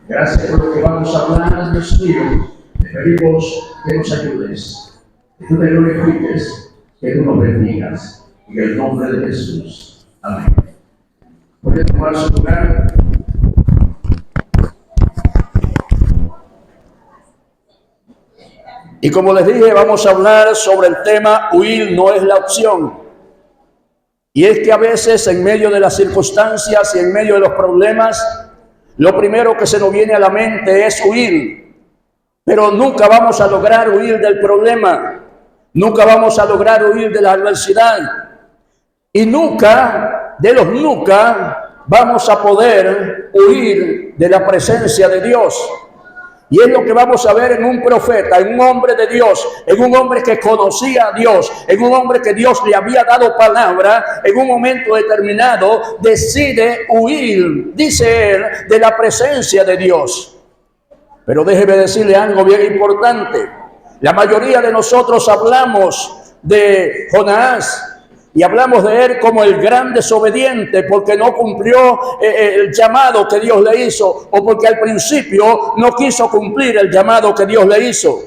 Gracias por lo que vamos a hablar, Dios mío. Te pedimos que nos ayudes, que tú te glorifiques, que tú nos bendigas. En el nombre de Jesús. Amén. Puede tomar su lugar. Y como les dije, vamos a hablar sobre el tema huir no es la opción. Y es que a veces en medio de las circunstancias y en medio de los problemas, lo primero que se nos viene a la mente es huir. Pero nunca vamos a lograr huir del problema. Nunca vamos a lograr huir de la adversidad. Y nunca vamos a poder huir de la presencia de Dios. Y es lo que vamos a ver en un profeta, en un hombre de Dios, en un hombre que conocía a Dios, en un hombre que Dios le había dado palabra. En un momento determinado decide huir, dice él, de la presencia de Dios. Pero déjeme decirle algo bien importante. La mayoría de nosotros hablamos de Jonás y hablamos de él como el gran desobediente porque no cumplió el llamado que Dios le hizo, o porque al principio no quiso cumplir el llamado que Dios le hizo.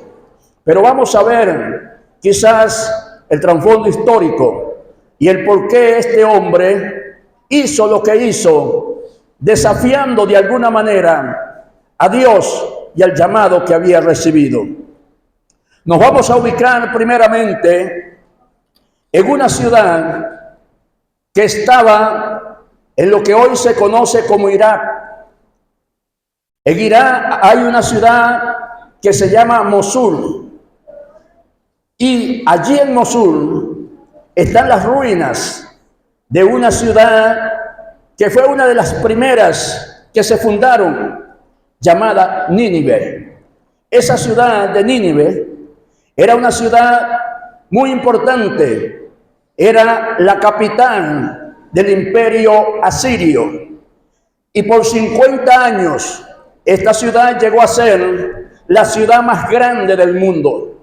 Pero vamos a ver quizás el trasfondo histórico y el por qué este hombre hizo lo que hizo, desafiando de alguna manera a Dios y al llamado que había recibido. Nos vamos a ubicar primeramente en una ciudad que estaba en lo que hoy se conoce como Irak. En Irak hay una ciudad que se llama Mosul. Y allí en Mosul están las ruinas de una ciudad que fue una de las primeras que se fundaron, llamada Nínive. Esa ciudad de Nínive era una ciudad muy importante. Era la capital del imperio asirio. Y por 50 años esta ciudad llegó a ser la ciudad más grande del mundo.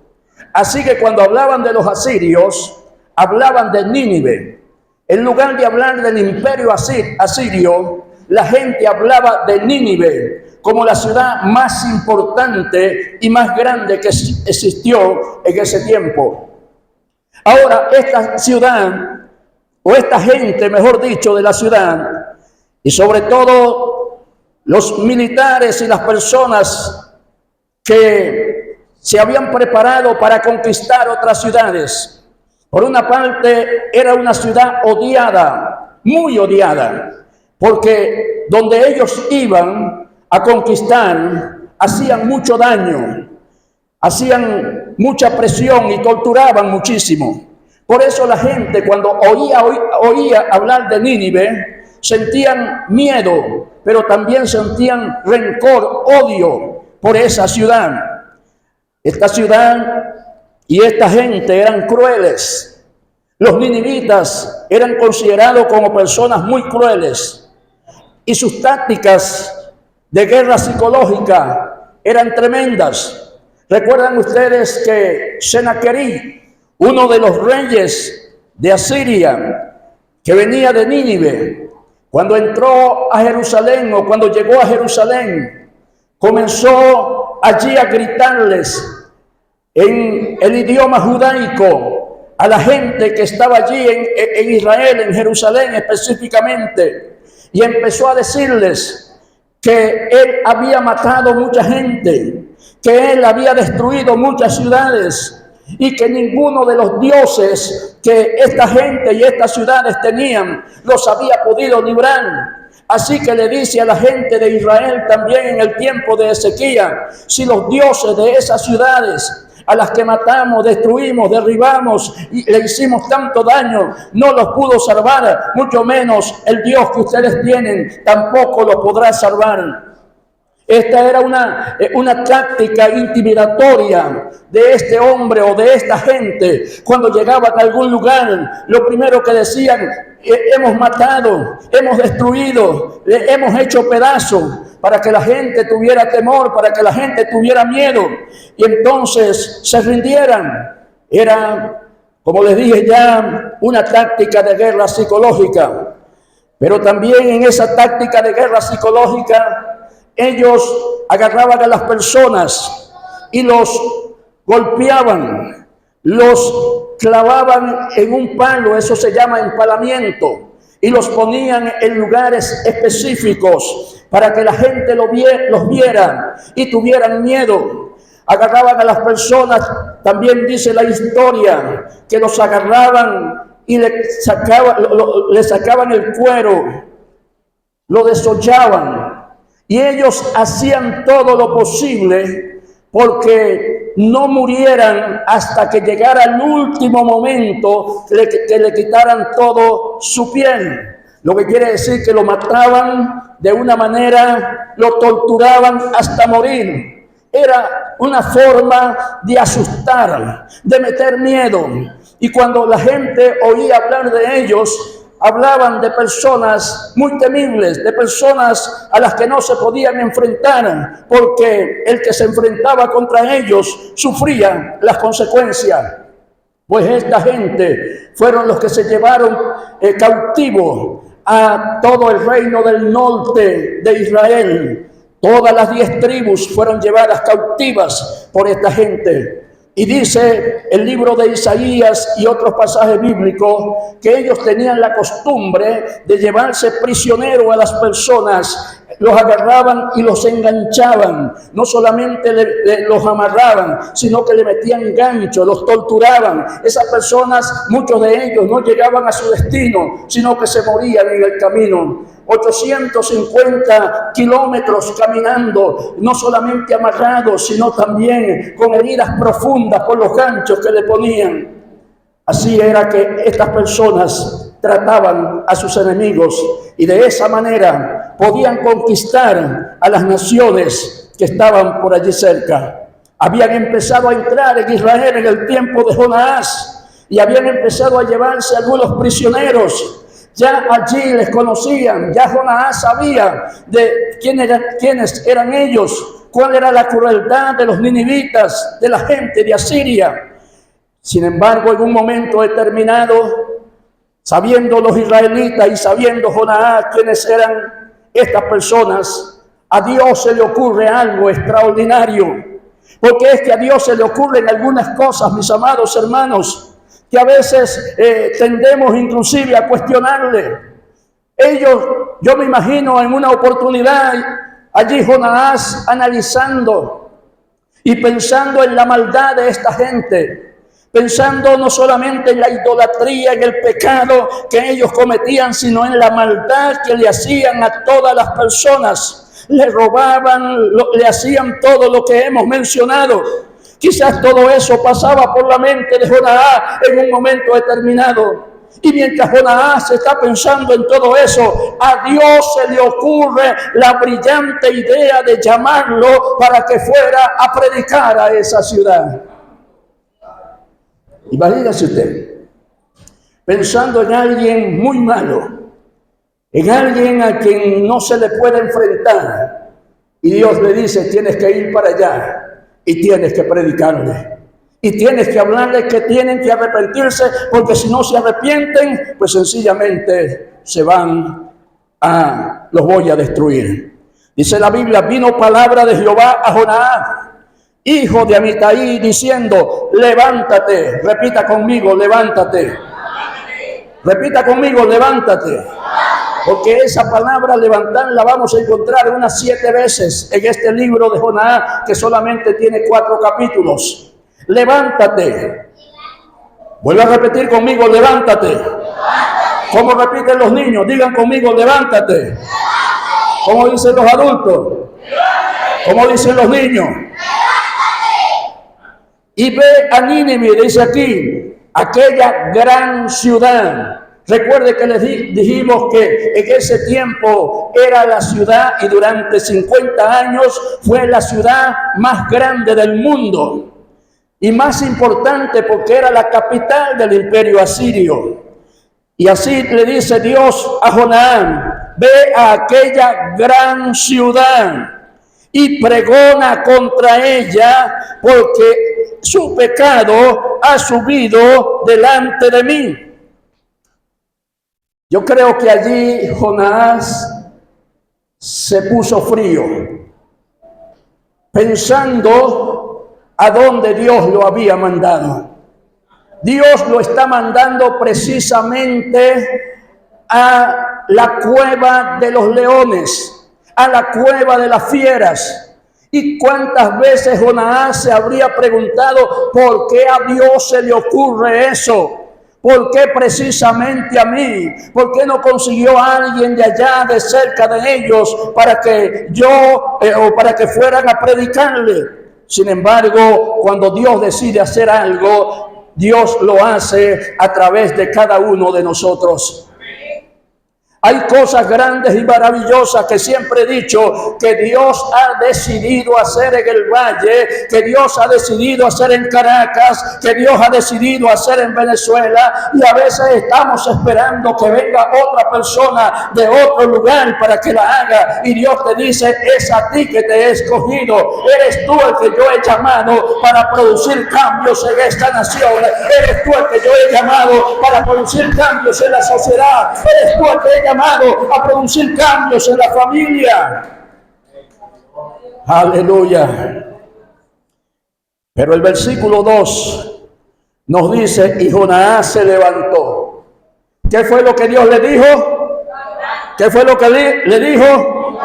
Así que cuando hablaban de los asirios, hablaban de Nínive. En lugar de hablar del imperio asirio, la gente hablaba de Nínive como la ciudad más importante y más grande que existió en ese tiempo. Ahora, esta ciudad, o esta gente, mejor dicho, de la ciudad, y sobre todo los militares y las personas que se habían preparado para conquistar otras ciudades, por una parte era una ciudad odiada, muy odiada, porque donde ellos iban a conquistar hacían mucho daño, hacían mucha presión y torturaban muchísimo. Por eso la gente, cuando oía hablar de Nínive, sentían miedo, pero también sentían rencor, odio por esa ciudad. Esta ciudad y esta gente eran crueles. Los ninivitas eran considerados como personas muy crueles y sus tácticas de guerra psicológica eran tremendas. ¿Recuerdan ustedes que Senaquerib, uno de los reyes de Asiria, que venía de Nínive, cuando entró a Jerusalén o cuando llegó a Jerusalén, comenzó allí a gritarles en el idioma judaico a la gente que estaba allí en Israel, en Jerusalén específicamente, y empezó a decirles que él había matado mucha gente, que él había destruido muchas ciudades y que ninguno de los dioses que esta gente y estas ciudades tenían los había podido librar. Así que le dice a la gente de Israel también en el tiempo de Ezequías: si los dioses de esas ciudades a las que matamos, destruimos, derribamos y le hicimos tanto daño, no los pudo salvar, mucho menos el Dios que ustedes tienen tampoco los podrá salvar. Esta era una táctica intimidatoria de este hombre o de esta gente. Cuando llegaban a algún lugar, lo primero que decían: hemos matado, hemos destruido, hemos hecho pedazos, para que la gente tuviera temor, para que la gente tuviera miedo y entonces se rindieran. Era, como les dije ya, una táctica de guerra psicológica. Pero también en esa táctica de guerra psicológica ellos agarraban a las personas y los golpeaban, los clavaban en un palo, eso se llama empalamiento, y los ponían en lugares específicos para que la gente los viera y tuvieran miedo. Agarraban a las personas, también dice la historia, que los agarraban y le sacaban el cuero, lo desollaban, y ellos hacían todo lo posible porque no murieran hasta que llegara el último momento que le quitaran todo su piel. Lo que quiere decir que lo mataban de una manera, lo torturaban hasta morir. Era una forma de asustar, de meter miedo. Y cuando la gente oía hablar de ellos, hablaban de personas muy temibles, de personas a las que no se podían enfrentar, porque el que se enfrentaba contra ellos sufría las consecuencias. Pues esta gente fueron los que se llevaron cautivo a todo el reino del norte de Israel. Todas las 10 tribus fueron llevadas cautivas por esta gente. Y dice el libro de Isaías y otros pasajes bíblicos que ellos tenían la costumbre de llevarse prisionero a las personas. Los agarraban y los enganchaban. No solamente los amarraban, sino que le metían ganchos, los torturaban. Esas personas, muchos de ellos no llegaban a su destino, sino que se morían en el camino. 850 kilómetros caminando, no solamente amarrados, sino también con heridas profundas por los ganchos que le ponían. Así era que estas personas trataban a sus enemigos y de esa manera podían conquistar a las naciones que estaban por allí cerca. Habían empezado a entrar en Israel en el tiempo de Jonás y habían empezado a llevarse algunos prisioneros. Ya allí les conocían, ya Jonás sabía de quiénes eran ellos, cuál era la crueldad de los ninivitas, de la gente de Asiria. Sin embargo, en un momento determinado, sabiendo los israelitas y sabiendo Jonás quiénes eran estas personas, a Dios se le ocurre algo extraordinario. Porque es que a Dios se le ocurren algunas cosas, mis amados hermanos, que a veces tendemos inclusive a cuestionarle. Yo me imagino en una oportunidad, allí Jonás analizando y pensando en la maldad de esta gente, pensando no solamente en la idolatría, en el pecado que ellos cometían, sino en la maldad que le hacían a todas las personas. Le robaban, le hacían todo lo que hemos mencionado. Quizás todo eso pasaba por la mente de Jonás en un momento determinado. Y mientras Jonás está pensando en todo eso, a Dios se le ocurre la brillante idea de llamarlo para que fuera a predicar a esa ciudad. Imagínese usted, pensando en alguien muy malo, en alguien a quien no se le puede enfrentar, y Dios le dice, tienes que ir para allá. Y tienes que predicarle. Y tienes que hablarle que tienen que arrepentirse, porque si no se arrepienten, pues sencillamente los voy a destruir. Dice la Biblia, vino palabra de Jehová a Jonás, hijo de Amitai, diciendo, levántate. Repita conmigo, levántate. Repita conmigo, levántate. Porque esa palabra levantar la vamos a encontrar unas 7 veces en este libro de Jonás, que solamente tiene 4 capítulos. Levántate. Vuelve a repetir conmigo, levántate. ¿Cómo repiten los niños? Digan conmigo, levántate. ¿Cómo dicen los adultos? ¿Cómo dicen los niños? Y ve a Nínive, dice aquí, aquella gran ciudad. Recuerde que les dijimos que en ese tiempo era la ciudad y durante 50 años fue la ciudad más grande del mundo y más importante porque era la capital del imperio asirio. Y así le dice Dios a Jonás, ve a aquella gran ciudad y pregona contra ella porque su pecado ha subido delante de mí. Yo creo que allí Jonás se puso frío. pensando a dónde Dios lo había mandado. Dios lo está mandando precisamente a la cueva de los leones, a la cueva de las fieras. ¿Y cuántas veces Jonás se habría preguntado por qué a Dios se le ocurre eso? ¿Por qué precisamente a mí? ¿Por qué no consiguió a alguien de allá, de cerca de ellos, para que yo o para que fueran a predicarle? Sin embargo, cuando Dios decide hacer algo, Dios lo hace a través de cada uno de nosotros. Hay cosas grandes y maravillosas que siempre he dicho que Dios ha decidido hacer en el Valle, que Dios ha decidido hacer en Caracas, que Dios ha decidido hacer en Venezuela, y a veces estamos esperando que venga otra persona de otro lugar para que la haga, y Dios te dice: es a ti que te he escogido, eres tú el que yo he llamado para producir cambios en esta nación, eres tú el que yo he llamado para producir cambios en la sociedad, eres tú el que he llamado a producir cambios en la familia. Aleluya. Pero el versículo 2 nos dice: y Jonás se levantó. ¿Qué fue lo que Dios le dijo? ¿Qué fue lo que le dijo?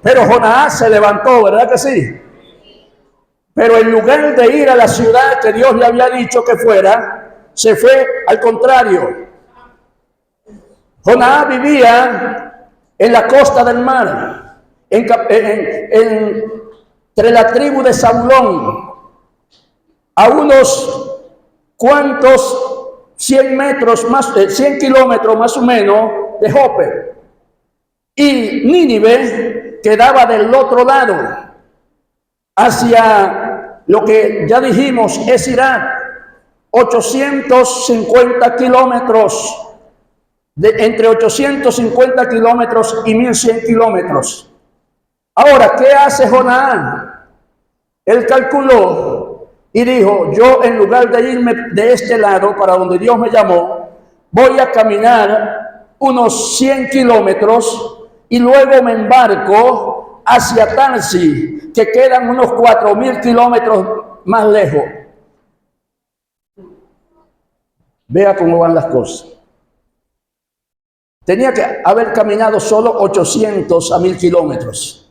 Pero Jonás se levantó, ¿verdad que sí? Pero en lugar de ir a la ciudad que Dios le había dicho que fuera, se fue al contrario. Jonás vivía en la costa del mar, entre la tribu de Zabulón, a unos cuantos 100 kilómetros más o menos de Jope. Y Nínive quedaba del otro lado, hacia lo que ya dijimos es Irak, 850 kilómetros. Entre 850 kilómetros y 1100 kilómetros. Ahora, ¿qué hace Jonás? Él calculó y dijo: yo, en lugar de irme de este lado para donde Dios me llamó, voy a caminar unos 100 kilómetros y luego me embarco hacia Tarsis, que quedan unos 4000 kilómetros más lejos. Vea cómo van las cosas. Tenía que haber caminado solo 800 a 1000 kilómetros.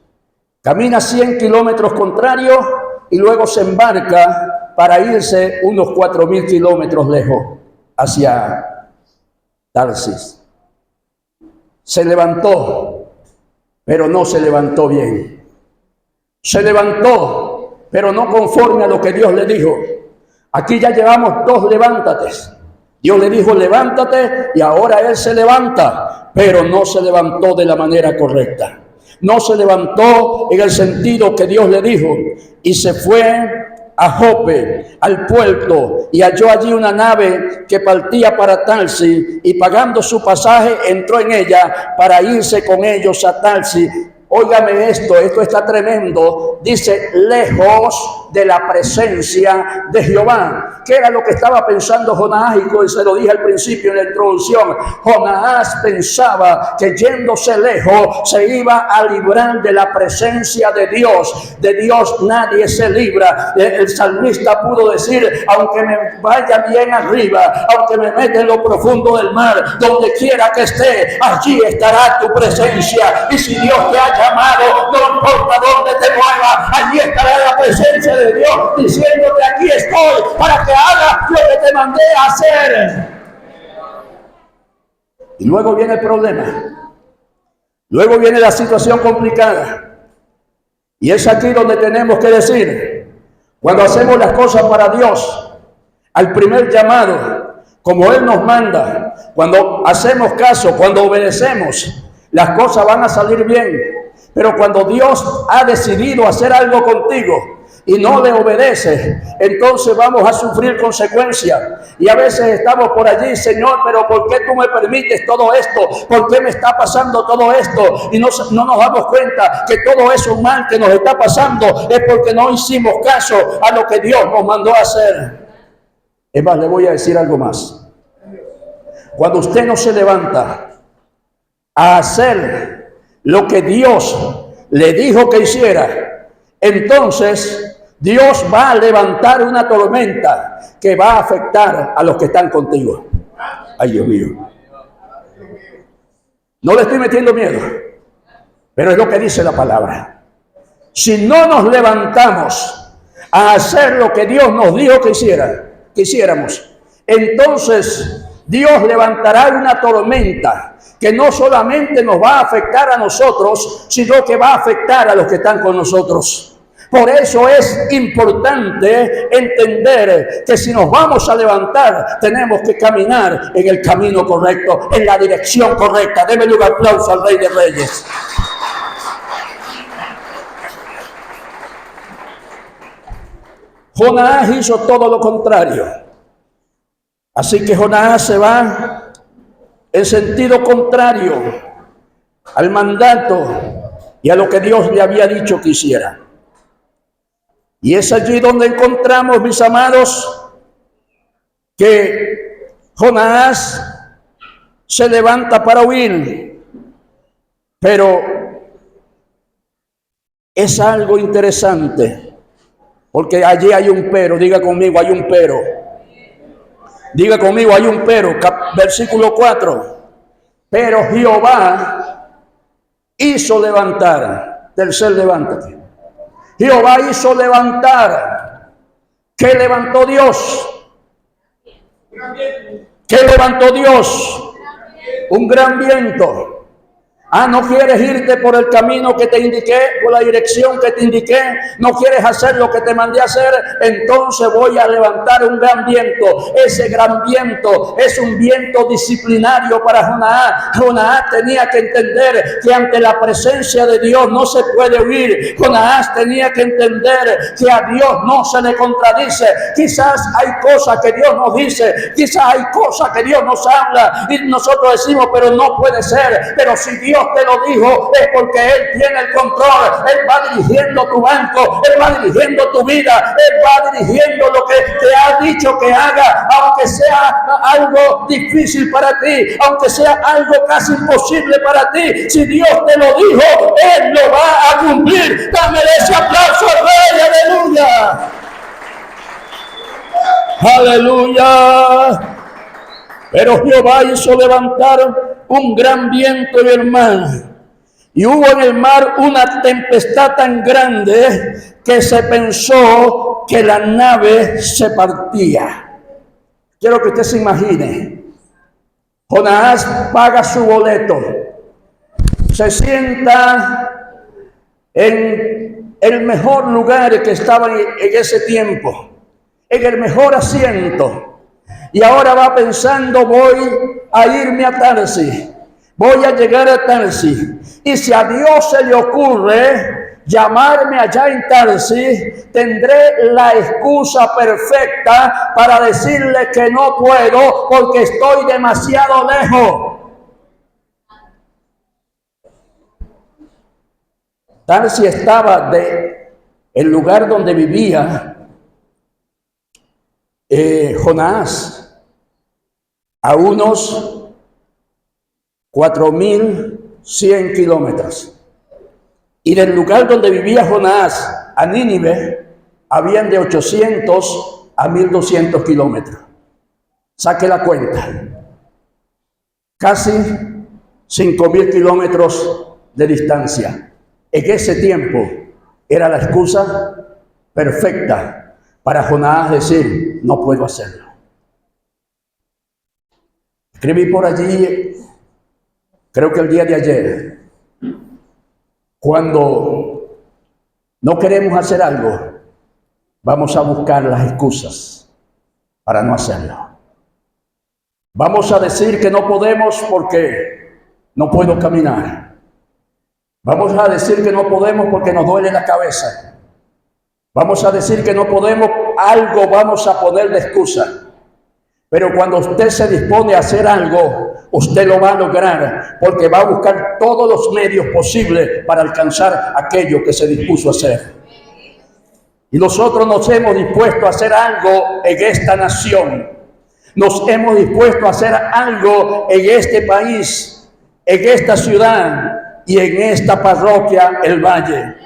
Camina 100 kilómetros contrarios y luego se embarca para irse unos 4000 kilómetros lejos hacia Tarsis. Se levantó, pero no se levantó bien. Se levantó, pero no conforme a lo que Dios le dijo. Aquí ya llevamos 2 levántates. Dios le dijo: levántate, y ahora él se levanta, pero no se levantó de la manera correcta. No se levantó en el sentido que Dios le dijo, y se fue a Jope, al puerto, y halló allí una nave que partía para Tarsis, y pagando su pasaje entró en ella para irse con ellos a Tarsis. Óigame esto está tremendo. Dice: lejos de la presencia de Jehová. ¿Qué era lo que estaba pensando Jonás? Y se lo dije al principio en la introducción. Jonás pensaba que yéndose lejos se iba a librar de la presencia de Dios. De Dios nadie se libra. El salmista pudo decir: aunque me vaya bien arriba, aunque me meta en lo profundo del mar, donde quiera que esté, allí estará tu presencia. Y si Dios te ha llamado, no importa dónde te muevas, allí estará la presencia de Dios diciéndote: aquí estoy para que hagas lo que te mandé a hacer. Y luego viene el problema, luego viene la situación complicada, y es aquí donde tenemos que decir: cuando hacemos las cosas para Dios, al primer llamado, como Él nos manda, cuando hacemos caso, cuando obedecemos, las cosas van a salir bien. Pero cuando Dios ha decidido hacer algo contigo y no le obedeces, entonces vamos a sufrir consecuencias. Y a veces estamos por allí: Señor, pero ¿por qué tú me permites todo esto? ¿Por qué me está pasando todo esto? Y no nos damos cuenta que todo eso mal que nos está pasando es porque no hicimos caso a lo que Dios nos mandó a hacer. Es más, le voy a decir algo más. Cuando usted no se levanta a hacer lo que Dios le dijo que hiciera, entonces Dios va a levantar una tormenta que va a afectar a los que están contigo. Ay, Dios mío. No le estoy metiendo miedo, pero es lo que dice la palabra. Si no nos levantamos a hacer lo que Dios nos dijo que hiciéramos, entonces Dios levantará una tormenta que no solamente nos va a afectar a nosotros, sino que va a afectar a los que están con nosotros. Por eso es importante entender que si nos vamos a levantar, tenemos que caminar en el camino correcto, en la dirección correcta. Démele un aplauso al Rey de Reyes. Jonás hizo todo lo contrario. Así que Jonás se va en sentido contrario al mandato y a lo que Dios le había dicho que hiciera. Y es allí donde encontramos, mis amados, que Jonás se levanta para huir. Pero es algo interesante, porque allí hay un pero. Diga conmigo, hay un pero. Diga conmigo, hay un pero. Versículo 4. Pero Jehová hizo levantar. Tercer, levántate. Jehová hizo levantar. ¿Qué levantó Dios? ¿Qué levantó Dios? Un gran viento. No quieres irte por el camino que te indiqué, por la dirección que te indiqué, no quieres hacer lo que te mandé a hacer, entonces voy a levantar un gran viento. Ese gran viento es un viento disciplinario para Jonás. Jonás tenía que entender que ante la presencia de Dios no se puede huir. Jonás tenía que entender que a Dios no se le contradice. Quizás hay cosas que Dios nos dice, quizás hay cosas que Dios nos habla y nosotros decimos, pero no puede ser. Pero si Dios te lo dijo, es porque Él tiene el control. Él va dirigiendo tu banco, Él va dirigiendo tu vida, Él va dirigiendo lo que te ha dicho que haga, aunque sea algo difícil para ti, aunque sea algo casi imposible para ti. Si Dios te lo dijo, Él lo va a cumplir. Dame ese aplauso al Rey, aleluya. Aleluya. Pero Jehová hizo levantar un gran viento en el mar, y hubo en el mar una tempestad tan grande que se pensó que la nave se partía. Quiero que usted se imagine. Jonás paga su boleto, se sienta en el mejor lugar que estaba en ese tiempo, en el mejor asiento. Y ahora va pensando, voy a irme a Tarsis, voy a llegar a Tarsis. Y si a Dios se le ocurre llamarme allá en Tarsis, tendré la excusa perfecta para decirle que no puedo porque estoy demasiado lejos. Tarsis estaba el lugar donde vivía Jonás, a unos 4.100 kilómetros. Y del lugar donde vivía Jonás a Nínive, habían de 800 a 1.200 kilómetros. Saque la cuenta. Casi 5.000 kilómetros de distancia. En ese tiempo era la excusa perfecta para Jonás decir, no puedo hacerlo. Escribí por allí, creo que el día de ayer, cuando no queremos hacer algo, vamos a buscar las excusas para no hacerlo. Vamos a decir que no podemos porque no puedo caminar. Vamos a decir que no podemos porque nos duele la cabeza. Vamos a decir que no podemos, algo vamos a poner de excusa. Pero cuando usted se dispone a hacer algo, usted lo va a lograr, porque va a buscar todos los medios posibles para alcanzar aquello que se dispuso a hacer. Y nosotros nos hemos dispuesto a hacer algo en esta nación. Nos hemos dispuesto a hacer algo en este país, en esta ciudad y en esta parroquia, El Valle.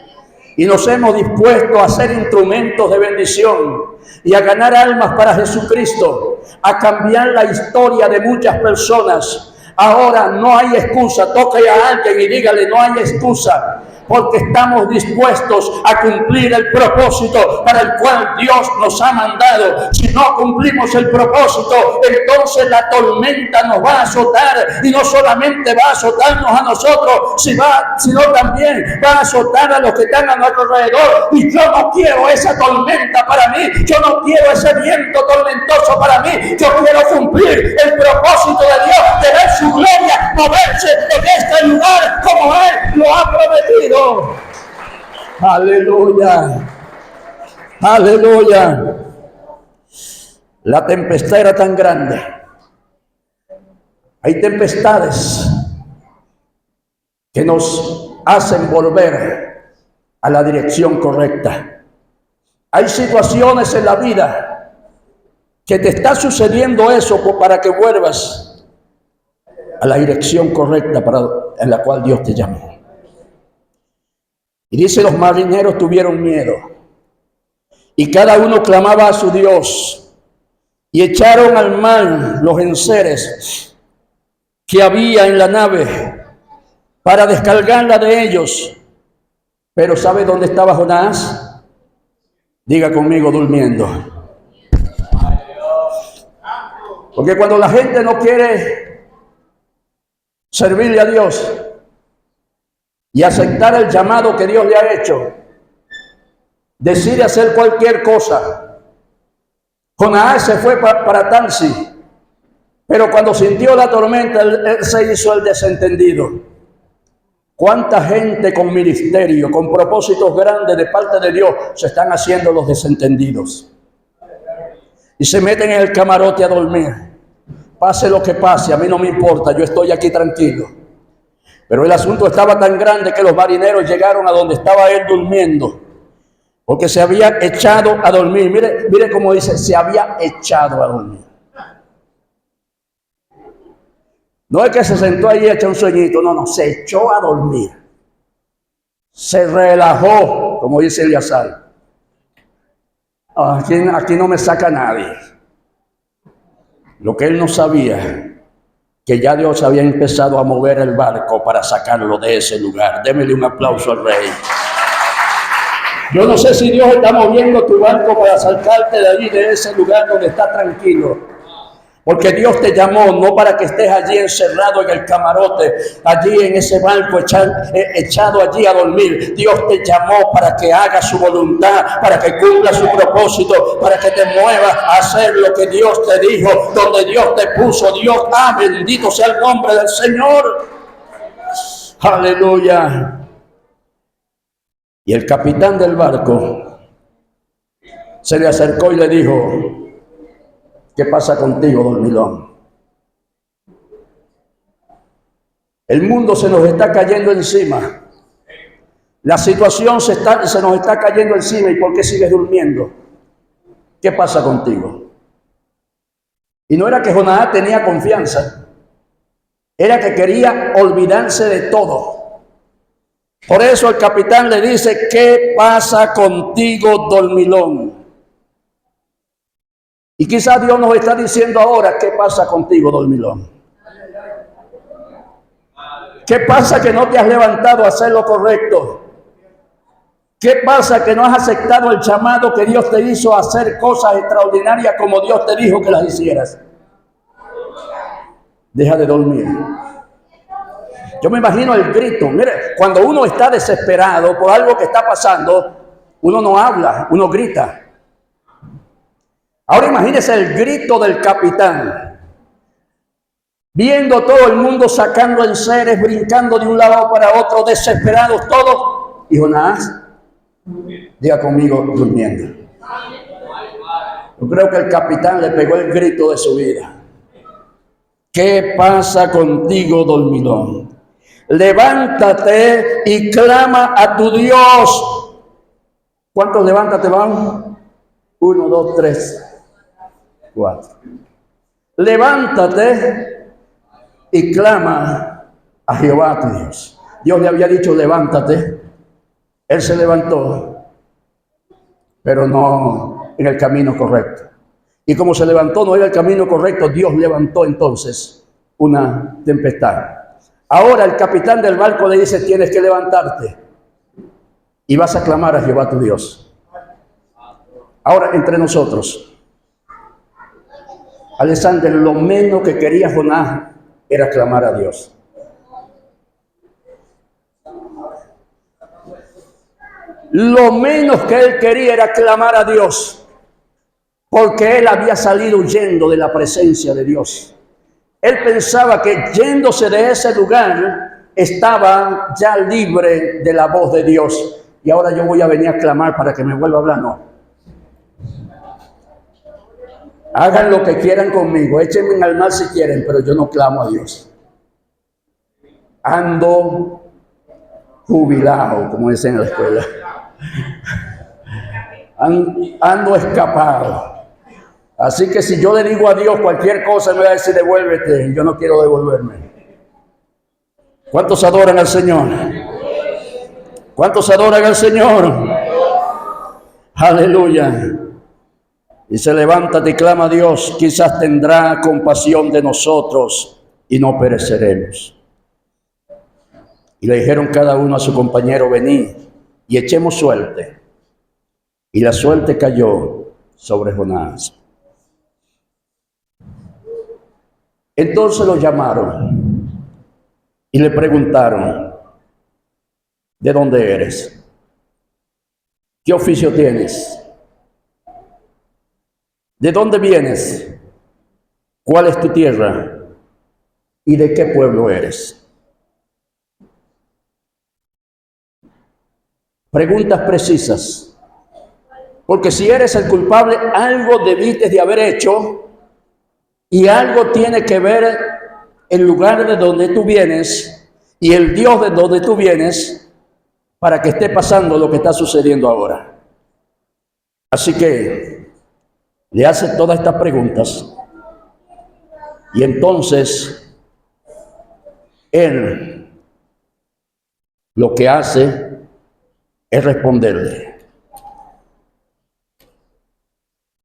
y nos hemos dispuesto a ser instrumentos de bendición y a ganar almas para Jesucristo, a cambiar la historia de muchas personas. Ahora no hay excusa. Toque a alguien y dígale: no hay excusa, porque estamos dispuestos a cumplir el propósito para el cual Dios nos ha mandado. Si no cumplimos el propósito, entonces la tormenta nos va a azotar, y no solamente va a azotarnos a nosotros, sino también va a azotar a los que están a nuestro alrededor. Y yo no quiero esa tormenta para mí, yo no quiero ese viento tormentoso para mí. Yo quiero cumplir el propósito de Dios, de ver su gloria moverse en este lugar como Él lo ha prometido. Aleluya, aleluya. La tempestad era tan grande. Hay tempestades que nos hacen volver a la dirección correcta. Hay situaciones en la vida que te está sucediendo eso para que vuelvas a la dirección correcta en la cual Dios te llamó. Y dice: los marineros tuvieron miedo, y cada uno clamaba a su Dios, y echaron al mar los enseres que había en la nave para descargarla de ellos. Pero ¿sabe dónde estaba Jonás? Diga conmigo: durmiendo. Porque cuando la gente no quiere servirle a Dios y aceptar el llamado que Dios le ha hecho, decide hacer cualquier cosa. Jonás se fue para Tarsis, pero cuando sintió la tormenta, él se hizo el desentendido. ¿Cuánta gente con ministerio, con propósitos grandes de parte de Dios, se están haciendo los desentendidos? Y se meten en el camarote a dormir. Pase lo que pase, a mí no me importa, yo estoy aquí tranquilo. Pero el asunto estaba tan grande que los marineros llegaron a donde estaba él durmiendo, porque se había echado a dormir. Mire cómo dice: se había echado a dormir. No es que se sentó ahí y echó un sueñito, no, se echó a dormir. Se relajó, como dice Eleazar. Aquí no me saca nadie. Lo que él no sabía, que ya Dios había empezado a mover el barco para sacarlo de ese lugar. Démele un aplauso al Rey. Yo no sé si Dios está moviendo tu barco para sacarte de allí, de ese lugar donde está tranquilo. Porque Dios te llamó no para que estés allí encerrado en el camarote, allí en ese barco echado allí a dormir. Dios te llamó para que hagas su voluntad, para que cumpla su propósito, para que te muevas a hacer lo que Dios te dijo, donde Dios te puso. Dios, bendito sea el nombre del Señor. Aleluya. Y el capitán del barco se le acercó y le dijo: ¿qué pasa contigo, dormilón? El mundo se nos está cayendo encima. La situación se nos está cayendo encima. ¿Y por qué sigues durmiendo? ¿Qué pasa contigo? Y no era que Jonás tenía confianza. Era que quería olvidarse de todo. Por eso el capitán le dice: ¿qué pasa contigo, dormilón? Y quizás Dios nos está diciendo ahora: ¿qué pasa contigo, dormilón? ¿Qué pasa que no te has levantado a hacer lo correcto? ¿Qué pasa que no has aceptado el llamado que Dios te hizo a hacer cosas extraordinarias como Dios te dijo que las hicieras? Deja de dormir. Yo me imagino el grito. Mire, cuando uno está desesperado por algo que está pasando, uno no habla, uno grita. Ahora imagínese el grito del capitán, viendo todo el mundo sacando enseres, brincando de un lado para otro, desesperados todos. Y Jonás, diga conmigo, durmiendo. Yo creo que el capitán le pegó el grito de su vida. ¿Qué pasa contigo, dormilón? Levántate y clama a tu Dios. ¿Cuántos levántate van? 1, 2, 3, 4. Levántate y clama a Jehová tu Dios. Dios le había dicho: levántate. Él se levantó, pero no en el camino correcto. Y como se levantó no en el camino correcto, Dios levantó entonces una tempestad. Ahora el capitán del barco le dice, tienes que levantarte y vas a clamar a Jehová tu Dios. Ahora, entre nosotros, Alexander, lo menos que quería Jonás era clamar a Dios. Lo menos que él quería era clamar a Dios, porque él había salido huyendo de la presencia de Dios. Él pensaba que yéndose de ese lugar estaba ya libre de la voz de Dios. Y ahora yo voy a venir a clamar para que me vuelva a hablar. No. Hagan lo que quieran conmigo, échenme al mar si quieren, pero yo no clamo a Dios. Ando jubilado, como dicen en la escuela. Ando escapado. Así que si yo le digo a Dios cualquier cosa, me va a decir devuélvete, y yo no quiero devolverme. ¿Cuántos adoran al Señor? ¿Cuántos adoran al Señor? Aleluya. Y se levanta y clama a Dios, quizás tendrá compasión de nosotros y no pereceremos. Y le dijeron cada uno a su compañero, venid y echemos suerte. Y la suerte cayó sobre Jonás. Entonces lo llamaron y le preguntaron, ¿de dónde eres? ¿Qué oficio tienes? ¿De dónde vienes? ¿Cuál es tu tierra? ¿Y de qué pueblo eres? Preguntas precisas. Porque si eres el culpable, algo debiste de haber hecho y algo tiene que ver el lugar de donde tú vienes y el Dios de donde tú vienes para que esté pasando lo que está sucediendo ahora. Así que le hace todas estas preguntas y entonces él lo que hace es responderle: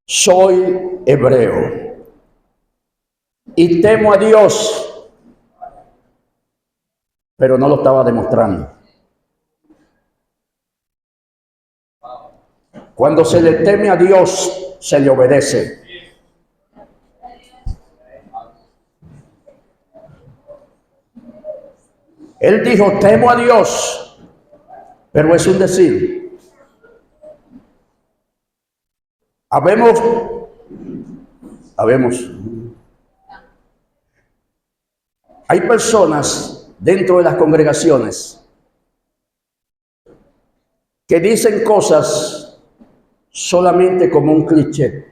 soy hebreo y temo a Dios, pero no lo estaba demostrando. Cuando se le teme a Dios, se le obedece. Él dijo, temo a Dios, pero es un decir. Habemos. Hay personas dentro de las congregaciones que dicen cosas solamente como un cliché,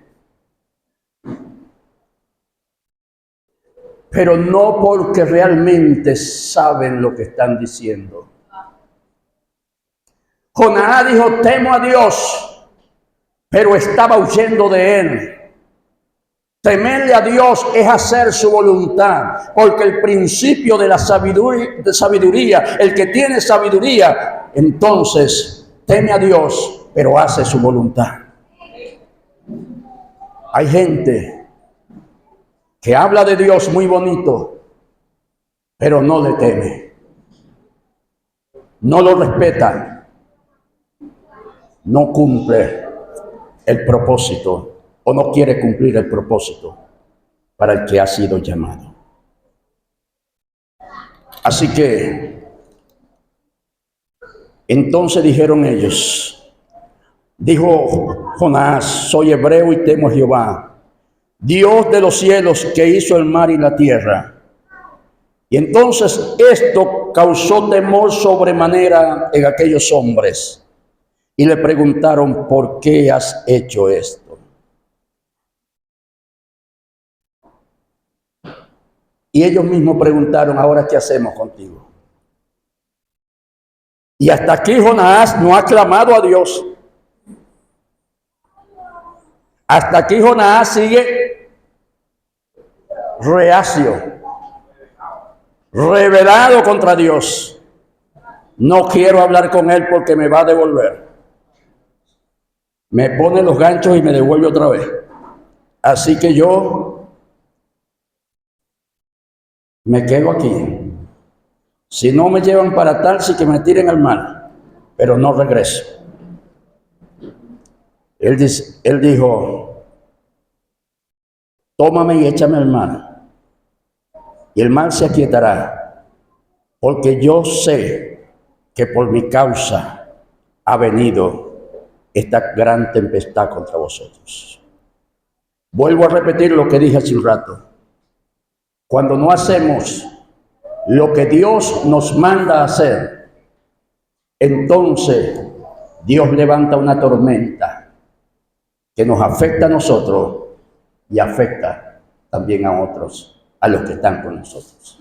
pero no porque realmente saben lo que están diciendo. Jonás dijo, temo a Dios, pero estaba huyendo de él. Temerle a Dios es hacer su voluntad, porque el principio de la sabiduría, el que tiene sabiduría, entonces teme a Dios, pero hace su voluntad. Hay gente que habla de Dios muy bonito, pero no le teme, no lo respeta, no cumple el propósito o no quiere cumplir el propósito para el que ha sido llamado. Así que, entonces dijeron ellos, dijo Jonás, soy hebreo y temo a Jehová, Dios de los cielos que hizo el mar y la tierra. Y entonces esto causó temor sobremanera en aquellos hombres. Y le preguntaron, ¿por qué has hecho esto? Y ellos mismos preguntaron, ¿ahora qué hacemos contigo? Y hasta aquí Jonás no ha clamado a Dios. Hasta aquí Jonás sigue reacio, rebelado contra Dios. No quiero hablar con él porque me va a devolver. Me pone los ganchos y me devuelve otra vez. Así que yo me quedo aquí. Si no me llevan para tal, sí que me tiren al mar, pero no regreso. Él dijo, tómame y échame al mar, y el mar se aquietará, porque yo sé que por mi causa ha venido esta gran tempestad contra vosotros. Vuelvo a repetir lo que dije hace un rato. Cuando no hacemos lo que Dios nos manda a hacer, entonces Dios levanta una tormenta que nos afecta a nosotros y afecta también a otros, a los que están con nosotros.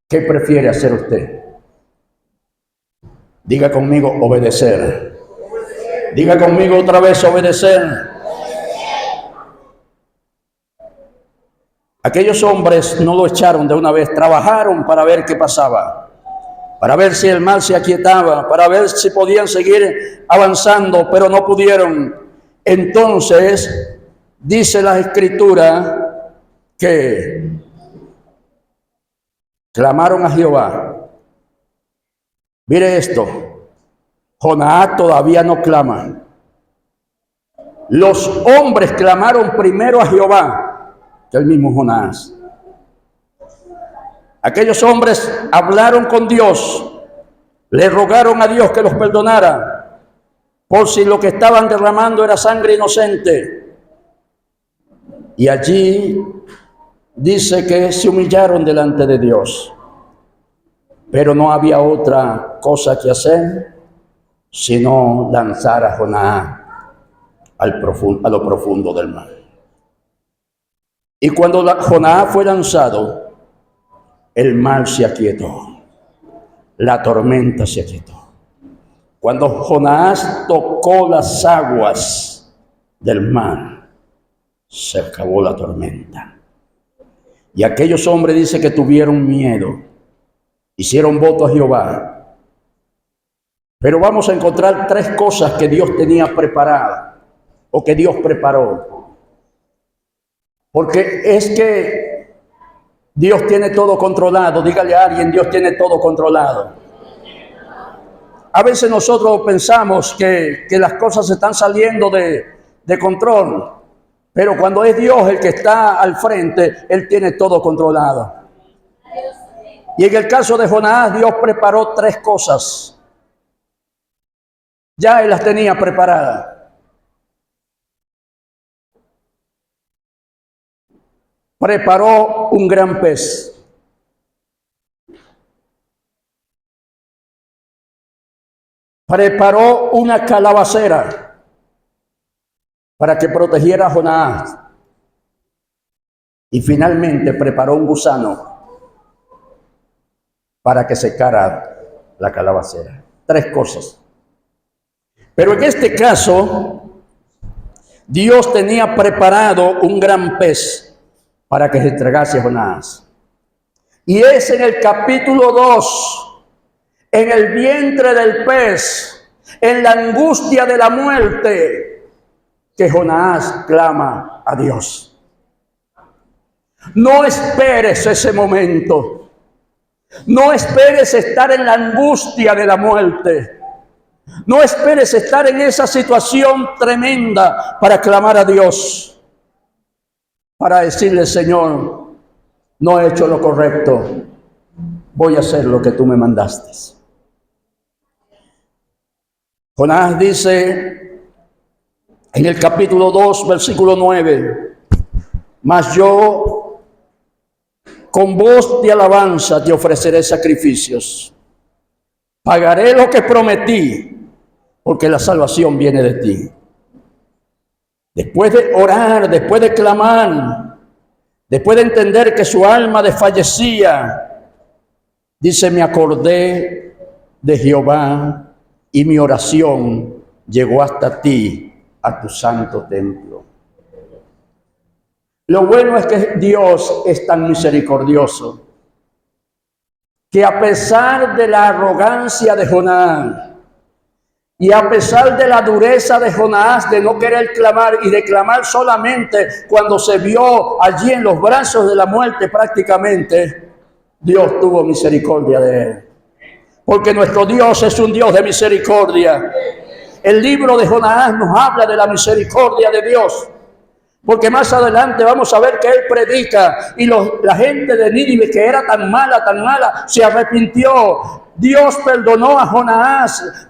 ¿Qué prefiere hacer usted? Diga conmigo, obedecer. Diga conmigo otra vez, obedecer. Aquellos hombres no lo echaron de una vez, trabajaron para ver qué pasaba, para ver si el mar se aquietaba, para ver si podían seguir avanzando, pero no pudieron. Entonces, dice la Escritura que clamaron a Jehová. Mire esto, Jonás todavía no clama. Los hombres clamaron primero a Jehová que el mismo Jonás. Aquellos hombres hablaron con Dios, le rogaron a Dios que los perdonara, por si lo que estaban derramando era sangre inocente. Y allí dice que se humillaron delante de Dios, pero no había otra cosa que hacer sino lanzar a Jonás a lo profundo del mar. Y cuando Jonás fue lanzado, el mar se aquietó, la tormenta se aquietó. Cuando Jonás tocó las aguas del mar, se acabó la tormenta. Y aquellos hombres dice que tuvieron miedo, hicieron voto a Jehová. Pero vamos a encontrar tres cosas que Dios tenía preparadas, o que Dios preparó. Porque es que Dios tiene todo controlado. Dígale a alguien, Dios tiene todo controlado. A veces nosotros pensamos que las cosas están saliendo de control, pero cuando es Dios el que está al frente, Él tiene todo controlado. Y en el caso de Jonás, Dios preparó tres cosas. Ya Él las tenía preparadas. Preparó un gran pez. Preparó una calabacera para que protegiera a Jonás. Y finalmente preparó un gusano para que secara la calabacera. Tres cosas. Pero en este caso, Dios tenía preparado un gran pez para que se entregase a Jonás. Y es en el capítulo 2, en el vientre del pez, en la angustia de la muerte, que Jonás clama a Dios. No esperes ese momento. No esperes estar en la angustia de la muerte. No esperes estar en esa situación tremenda para clamar a Dios. Para decirle, Señor, no he hecho lo correcto, voy a hacer lo que tú me mandaste. Jonás dice en el capítulo 2, versículo 9, mas yo con voz de alabanza te ofreceré sacrificios, pagaré lo que prometí, porque la salvación viene de ti. Después de orar, después de clamar, después de entender que su alma desfallecía, dice, me acordé de Jehová y mi oración llegó hasta ti, a tu santo templo. Lo bueno es que Dios es tan misericordioso que a pesar de la arrogancia de Jonás y a pesar de la dureza de Jonás de no querer clamar y de clamar solamente cuando se vio allí en los brazos de la muerte prácticamente, Dios tuvo misericordia de él. Porque nuestro Dios es un Dios de misericordia. El libro de Jonás nos habla de la misericordia de Dios. Porque más adelante vamos a ver que él predica y la gente de Nínive, que era tan mala, se arrepintió. Dios perdonó a Jonás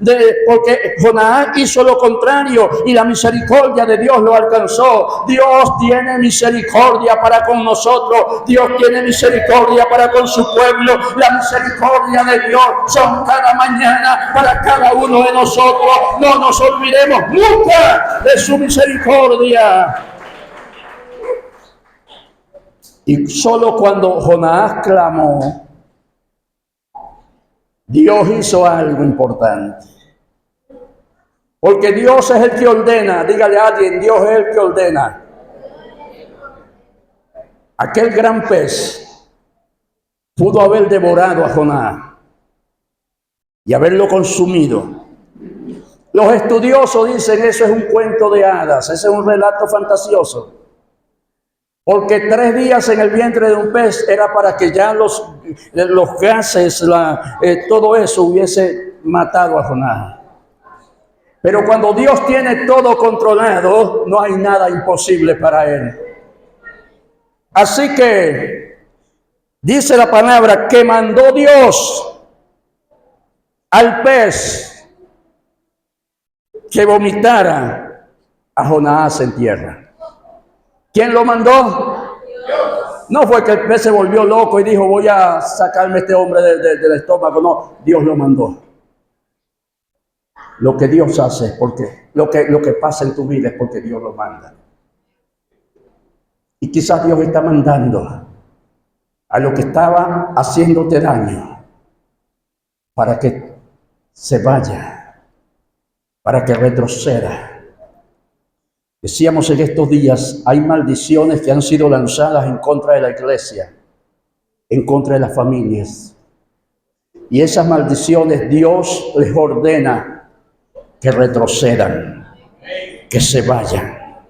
porque Jonás hizo lo contrario y la misericordia de Dios lo alcanzó. Dios tiene misericordia para con nosotros. Dios tiene misericordia para con su pueblo. La misericordia de Dios son cada mañana para cada uno de nosotros. No nos olvidemos nunca de su misericordia. Y solo cuando Jonás clamó, Dios hizo algo importante. Porque Dios es el que ordena. Dígale a alguien, Dios es el que ordena. Aquel gran pez pudo haber devorado a Jonás y haberlo consumido. Los estudiosos dicen eso es un cuento de hadas, ese es un relato fantasioso. Porque 3 días en el vientre de un pez era para que ya los gases, todo eso hubiese matado a Jonás. Pero cuando Dios tiene todo controlado, no hay nada imposible para él. Así que dice la palabra que mandó Dios al pez que vomitara a Jonás en tierra. ¿Quién lo mandó? No fue que el pez se volvió loco y dijo, voy a sacarme a este hombre del estómago. No, Dios lo mandó. Lo que Dios hace es porque, lo que pasa en tu vida es porque Dios lo manda. Y quizás Dios está mandando a lo que estaba haciéndote daño para que se vaya, para que retroceda. Decíamos en estos días, hay maldiciones que han sido lanzadas en contra de la iglesia, en contra de las familias. Y esas maldiciones Dios les ordena que retrocedan, que se vayan.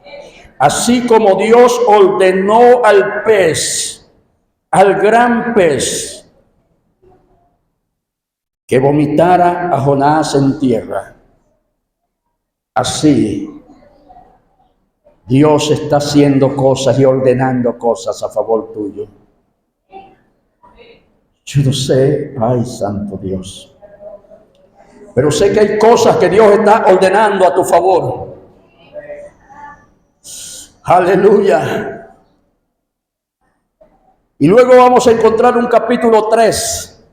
Así como Dios ordenó al pez, al gran pez, que vomitara a Jonás en tierra. Así Dios está haciendo cosas y ordenando cosas a favor tuyo. Yo no sé, ay, santo Dios. Pero sé que hay cosas que Dios está ordenando a tu favor. Aleluya. Y luego vamos a encontrar un capítulo 3,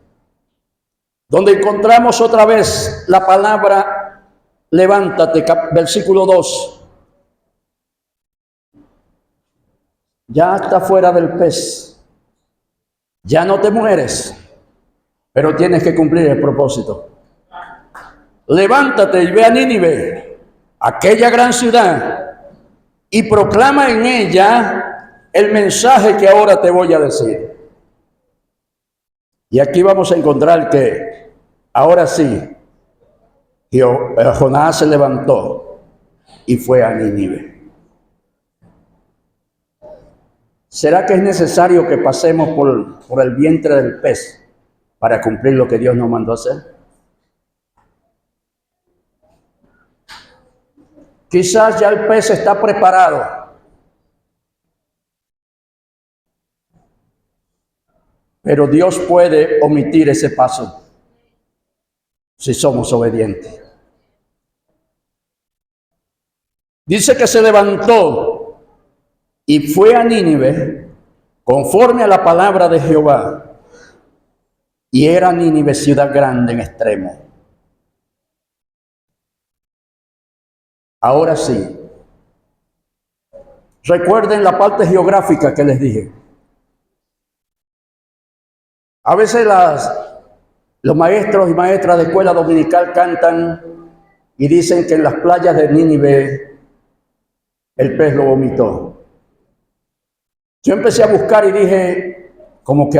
donde encontramos otra vez la palabra levántate, versículo 2. Ya está fuera del pez. Ya no te mueres, pero tienes que cumplir el propósito. Levántate y ve a Nínive, aquella gran ciudad, y proclama en ella el mensaje que ahora te voy a decir. Y aquí vamos a encontrar que ahora sí, Jonás se levantó y fue a Nínive. ¿Será que es necesario que pasemos por el vientre del pez para cumplir lo que Dios nos mandó a hacer? Quizás ya el pez está preparado, pero Dios puede omitir ese paso si somos obedientes. Dice que se levantó y fue a Nínive conforme a la palabra de Jehová. Y era Nínive ciudad grande en extremo. Ahora sí, recuerden la parte geográfica que les dije. A veces los maestros y maestras de escuela dominical cantan y dicen que en las playas de Nínive el pez lo vomitó. Yo empecé a buscar y dije, como que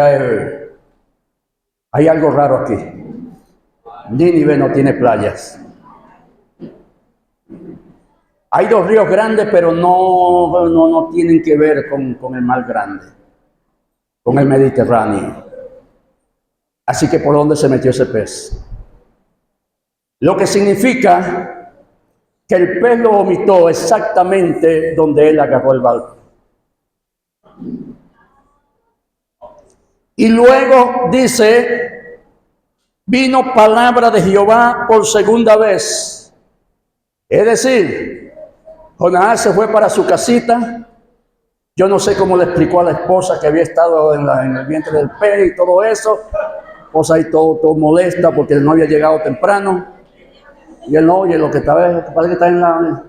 Hay algo raro aquí. Nínive no tiene playas. Hay dos ríos grandes, pero no tienen que ver con el mar grande, con el Mediterráneo. Así que ¿por dónde se metió ese pez? Lo que significa que el pez lo vomitó exactamente donde él agarró el barco. Y luego dice, vino palabra de Jehová por segunda vez. Es decir, Jonás se fue para su casita. Yo no sé cómo le explicó a la esposa que había estado en el vientre del pez y todo eso. La esposa ahí todo molesta porque no había llegado temprano. Y él no, oye, lo que parece que está en la...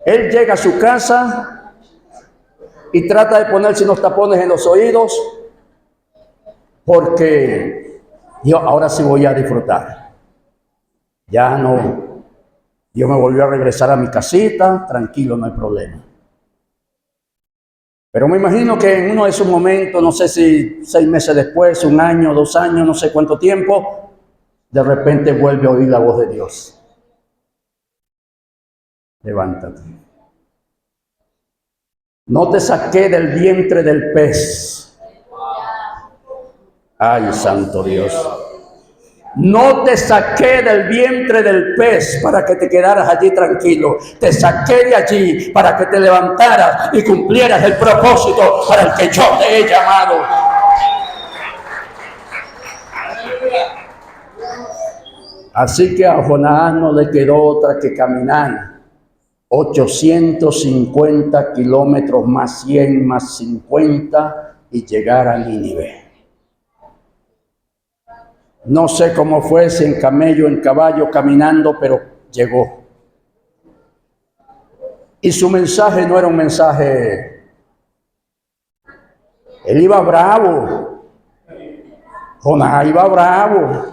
Él llega a su casa y trata de ponerse unos tapones en los oídos porque yo ahora sí voy a disfrutar. Ya no... Dios me volvió a regresar a mi casita, tranquilo, no hay problema. Pero me imagino que en uno de esos momentos, no sé si 6 meses después, 1 año, 2 años, no sé cuánto tiempo, de repente vuelve a oír la voz de Dios. Levántate. No te saqué del vientre del pez. Ay, santo Dios. No te saqué del vientre del pez para que te quedaras allí tranquilo. Te saqué de allí para que te levantaras y cumplieras el propósito para el que yo te he llamado. Así que a Jonás no le quedó otra que caminar 850 kilómetros más 100 más 50 y llegar a Nínive. No sé cómo fue, si en camello, en caballo, caminando, pero llegó. Y su mensaje no era un mensaje. Él iba bravo. Jonás iba bravo.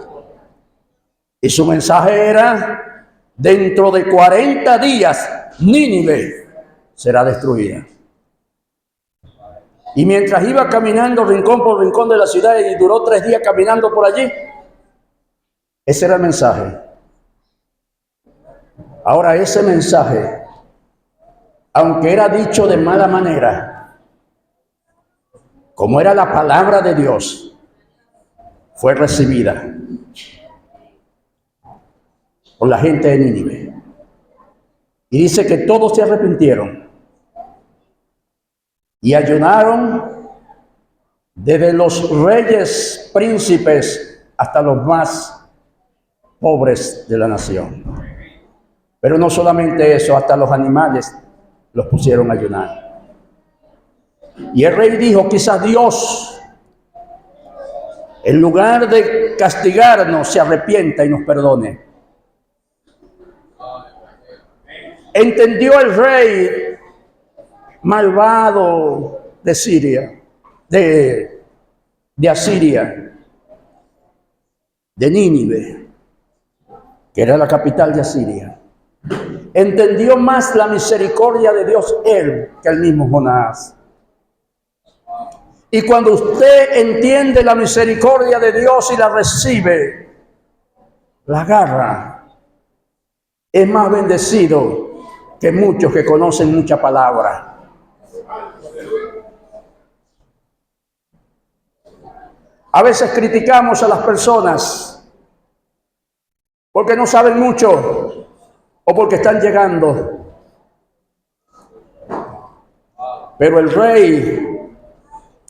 Y su mensaje era, dentro de 40 días, Nínive será destruida. Y mientras iba caminando rincón por rincón de la ciudad y duró 3 días caminando por allí, ese era el mensaje. Ahora ese mensaje, aunque era dicho de mala manera, como era la palabra de Dios, fue recibida por la gente de Nínive. Y dice que todos se arrepintieron y ayunaron, desde los reyes, príncipes, hasta los más pobres de la nación. Pero no solamente eso, hasta los animales los pusieron a ayunar. Y el rey dijo, quizás Dios, en lugar de castigarnos, se arrepienta y nos perdone. Entendió el rey malvado de Siria, de Asiria, de Nínive, que era la capital de Asiria. Entendió más la misericordia de Dios él que el mismo Jonás. Y cuando usted entiende la misericordia de Dios y la recibe, la agarra, es más bendecido que muchos que conocen mucha palabra. A veces criticamos a las personas porque no saben mucho o porque están llegando. Pero el rey,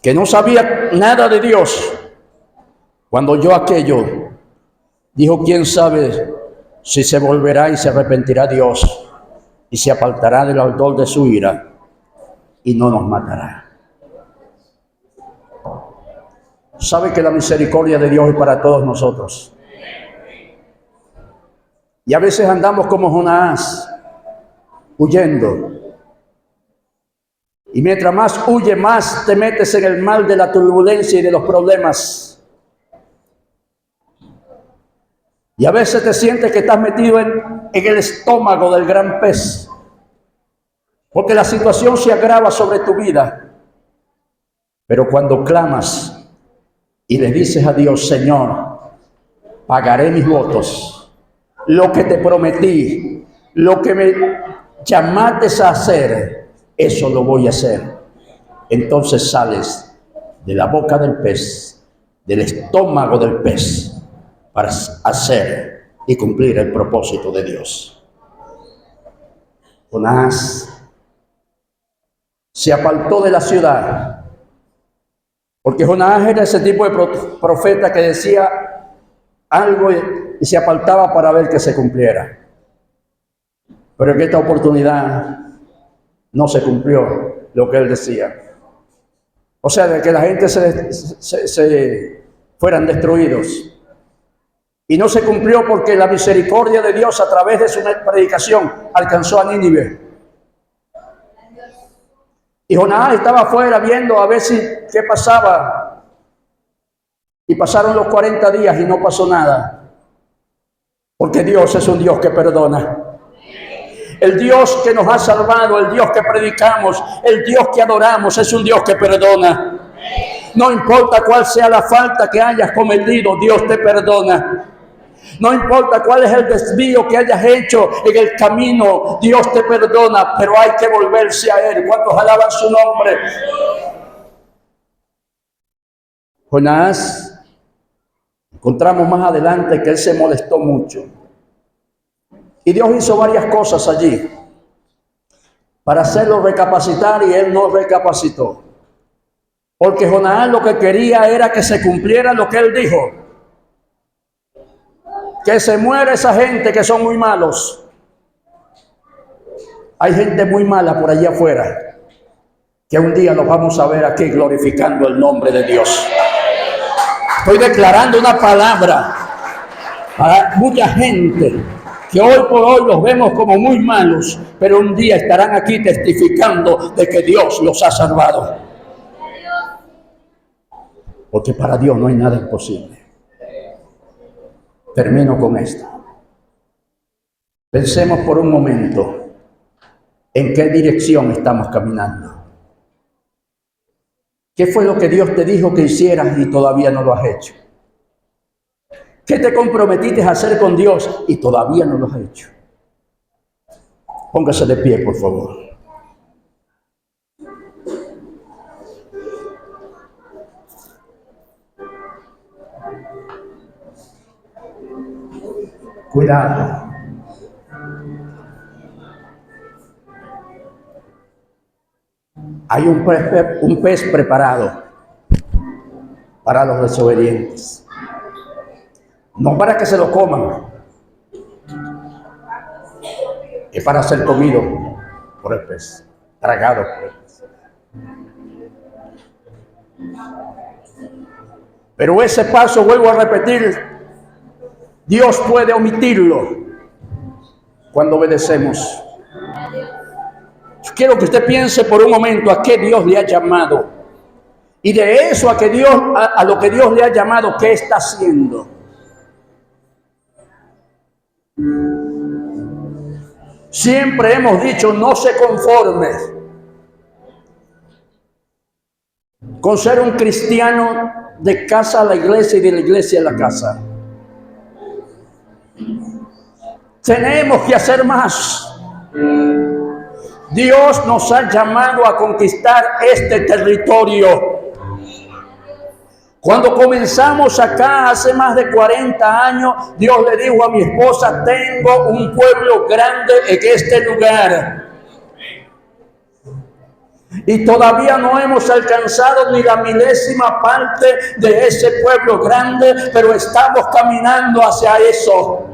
que no sabía nada de Dios, cuando oyó aquello, dijo, ¿quién sabe si se volverá y se arrepentirá Dios y se apartará del ardor de su ira y no nos matará? Sabe que la misericordia de Dios es para todos nosotros. Y a veces andamos como Jonás, huyendo. Y mientras más huye, más te metes en el mal de la turbulencia y de los problemas. Y a veces te sientes que estás metido en el estómago del gran pez, porque la situación se agrava sobre tu vida. Pero cuando clamas, y le dices a Dios: Señor, pagaré mis votos, lo que te prometí, lo que me llamaste a hacer, eso lo voy a hacer. Entonces sales de la boca del pez, del estómago del pez, para hacer y cumplir el propósito de Dios. Jonás se apartó de la ciudad, porque Jonás era ese tipo de profeta que decía algo y se apartaba para ver que se cumpliera. Pero en esta oportunidad no se cumplió lo que él decía. O sea, de que la gente se fueran destruidos. Y no se cumplió porque la misericordia de Dios a través de su predicación alcanzó a Nínive. Y Jonás estaba afuera viendo a ver qué pasaba. Y pasaron los 40 días y no pasó nada. Porque Dios es un Dios que perdona. El Dios que nos ha salvado, el Dios que predicamos, el Dios que adoramos, es un Dios que perdona. No importa cuál sea la falta que hayas cometido, Dios te perdona. No importa cuál es el desvío que hayas hecho en el camino, Dios te perdona, pero hay que volverse a Él. ¿Cuántos alaban su nombre? Jonás, encontramos más adelante que él se molestó mucho. Y Dios hizo varias cosas allí para hacerlo recapacitar, y él no recapacitó. Porque Jonás lo que quería era que se cumpliera lo que él dijo. Que se muera esa gente que son muy malos. Hay gente muy mala por allá afuera, que un día los vamos a ver aquí glorificando el nombre de Dios. Estoy declarando una palabra para mucha gente que hoy por hoy los vemos como muy malos, pero un día estarán aquí testificando de que Dios los ha salvado. Porque para Dios no hay nada imposible. Termino con esto. Pensemos por un momento en qué dirección estamos caminando. ¿Qué fue lo que Dios te dijo que hicieras y todavía no lo has hecho? ¿Qué te comprometiste a hacer con Dios y todavía no lo has hecho? Póngase de pie, por favor. Cuidado. Hay un pez preparado para los desobedientes. No para que se lo coman, es para ser comido por el pez, tragado por el pez. Pero ese paso, vuelvo a repetir, Dios puede omitirlo cuando obedecemos. Yo quiero que usted piense por un momento a qué Dios le ha llamado. Y de eso a lo que Dios le ha llamado, ¿qué está haciendo? Siempre hemos dicho: no se conforme con ser un cristiano de casa a la iglesia y de la iglesia a la casa. Tenemos que hacer más. Dios nos ha llamado a conquistar este territorio. Cuando comenzamos acá hace más de 40 años, Dios le dijo a mi esposa: tengo un pueblo grande en este lugar. Y todavía no hemos alcanzado ni la milésima parte de ese pueblo grande, pero estamos caminando hacia eso.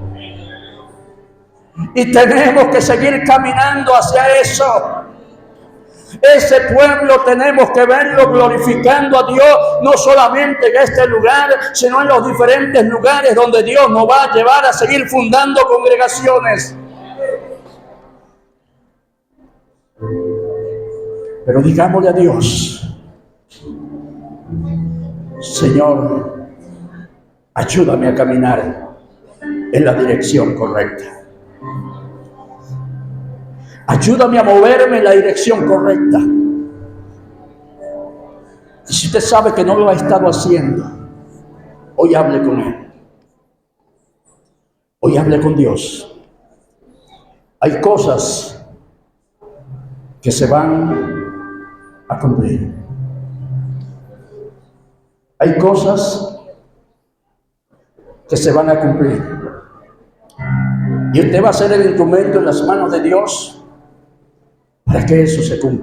Y tenemos que seguir caminando hacia eso. Ese pueblo tenemos que verlo glorificando a Dios, no solamente en este lugar, sino en los diferentes lugares donde Dios nos va a llevar a seguir fundando congregaciones. Pero digámosle a Dios: Señor, ayúdame a caminar en la dirección correcta. Ayúdame a moverme en la dirección correcta. Y si usted sabe que no lo ha estado haciendo, Hoy hable con Él. Hoy hable con Dios. Hay cosas que se van a cumplir. Hay cosas que se van a cumplir. Y usted va a ser el instrumento en las manos de Dios para que eso se cumpla.